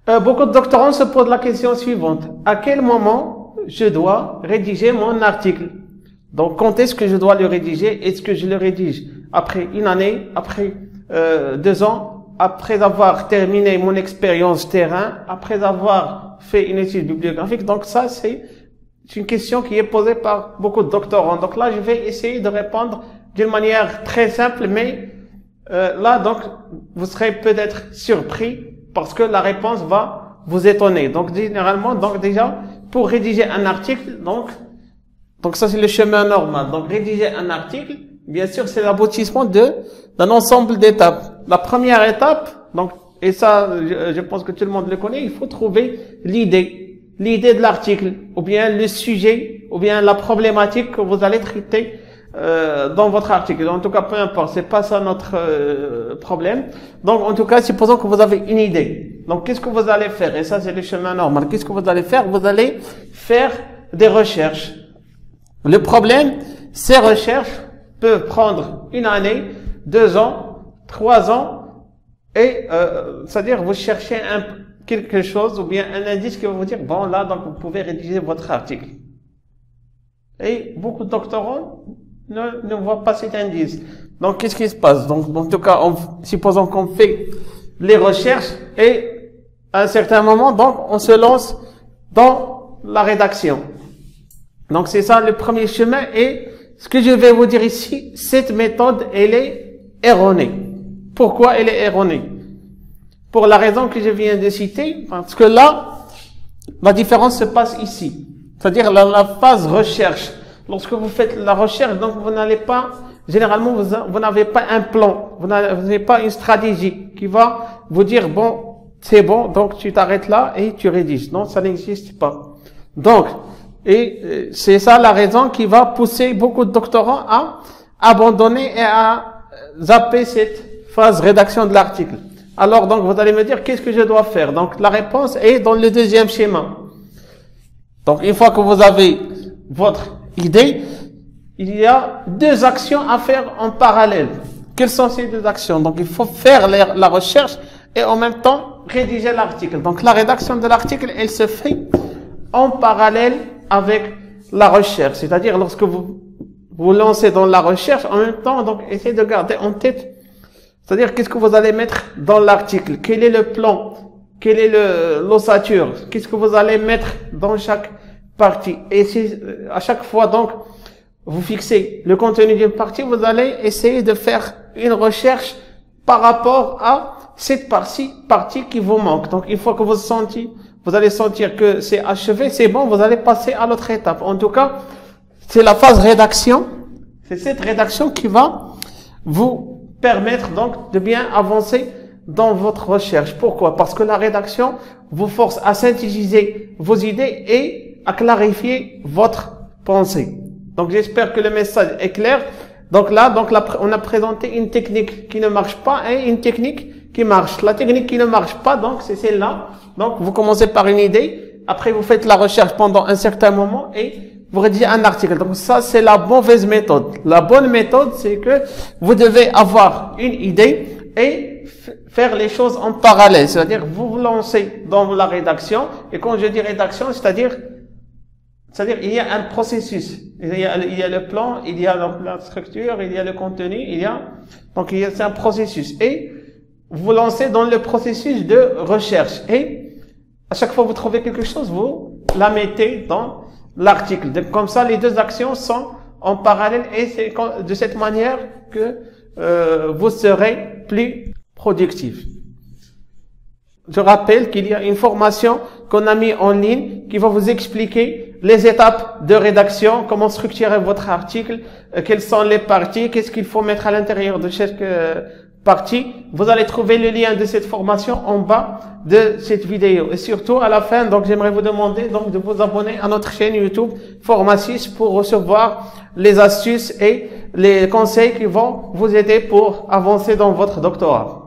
Beaucoup de doctorants se posent la question suivante. À quel moment je dois rédiger mon article? Donc, quand est-ce que je dois le rédiger? Est-ce que je le rédige après une année, après 2 ans, après avoir terminé mon expérience terrain, après avoir fait une étude bibliographique? Donc ça, c'est une question qui est posée par beaucoup de doctorants. Donc là, je vais essayer de répondre d'une manière très simple, mais là, donc, vous serez peut-être surpris parce que la réponse va vous étonner. Donc, généralement, donc déjà, pour rédiger un article, donc ça, c'est le chemin normal. Donc, rédiger un article, bien sûr, c'est l'aboutissement d'un ensemble d'étapes. La première étape, donc, et ça, je pense que tout le monde le connaît, il faut trouver l'idée de l'article, ou bien le sujet, ou bien la problématique que vous allez traiter dans votre article. En tout cas, peu importe, c'est pas ça notre problème. Donc, en tout cas, supposons que vous avez une idée. Donc, qu'est-ce que vous allez faire? Et ça, c'est le chemin normal. Qu'est-ce que vous allez faire? Vous allez faire des recherches. Le problème, ces recherches peuvent prendre 1 année, 2 ans, 3 ans, et c'est-à-dire vous cherchez quelque chose ou bien un indice qui va vous dire, bon là, donc vous pouvez rédiger votre article. Et beaucoup de doctorants ne voient pas cet indice. Donc, qu'est-ce qui se passe? Donc, en tout cas, supposons qu'on fait les recherches et à un certain moment, donc, on se lance dans la rédaction. Donc, c'est ça le premier chemin. Et ce que je vais vous dire ici, cette méthode, elle est erronée. Pourquoi elle est erronée? Pour la raison que je viens de citer, parce que là, la différence se passe ici. C'est-à-dire la phase recherche. Lorsque vous faites la recherche, donc vous n'allez pas, généralement, vous n'avez pas un plan, vous n'avez pas une stratégie qui va vous dire, bon, c'est bon, donc tu t'arrêtes là et tu rédiges. Non, ça n'existe pas. Donc, et c'est ça la raison qui va pousser beaucoup de doctorants à abandonner et à zapper cette phase rédaction de l'article. Alors, donc, vous allez me dire, qu'est-ce que je dois faire? Donc, la réponse est dans le deuxième schéma. Donc, une fois que vous avez votre idée, il y a 2 actions à faire en parallèle. Quelles sont ces 2 actions? Donc, il faut faire la recherche et en même temps rédiger l'article. Donc, la rédaction de l'article, elle se fait en parallèle avec la recherche. C'est-à-dire, lorsque vous lancez dans la recherche, en même temps, donc, essayez de garder en tête, c'est-à-dire, qu'est-ce que vous allez mettre dans l'article? Quel est le plan? Quelle est l'ossature? Qu'est-ce que vous allez mettre dans chaque partie? Et si à chaque fois, donc, vous fixez le contenu d'une partie, vous allez essayer de faire une recherche par rapport à cette partie qui vous manque. Donc, une fois que vous allez sentir que c'est achevé, c'est bon, vous allez passer à l'autre étape. En tout cas, c'est la phase rédaction. C'est cette rédaction qui va vous permettre donc de bien avancer dans votre recherche. Pourquoi? Parce que la rédaction vous force à synthétiser vos idées et à clarifier votre pensée. Donc, j'espère que le message est clair. Donc là, on a présenté une technique qui ne marche pas et une technique qui marche. La technique qui ne marche pas, donc, c'est celle-là. Donc, vous commencez par une idée. Après, vous faites la recherche pendant un certain moment et vous rédigez un article. Donc, ça, c'est la mauvaise méthode. La bonne méthode, c'est que vous devez avoir une idée et faire les choses en parallèle. C'est-à-dire, vous vous lancez dans la rédaction. Et quand je dis rédaction, c'est-à-dire, il y a un processus. Il y a le plan, il y a la structure, il y a le contenu, c'est un processus. Et vous vous lancez dans le processus de recherche. Et à chaque fois que vous trouvez quelque chose, vous la mettez dans l'article. Donc, comme ça, les 2 actions sont en parallèle et c'est de cette manière que vous serez plus productif. Je rappelle qu'il y a une formation qu'on a mis en ligne qui va vous expliquer les étapes de rédaction, comment structurer votre article, quelles sont les parties, qu'est-ce qu'il faut mettre à l'intérieur de chaque partie. Vous allez trouver le lien de cette formation en bas de cette vidéo. Et surtout, à la fin, donc, j'aimerais vous demander, donc, de vous abonner à notre chaîne YouTube Forma6 pour recevoir les astuces et les conseils qui vont vous aider pour avancer dans votre doctorat.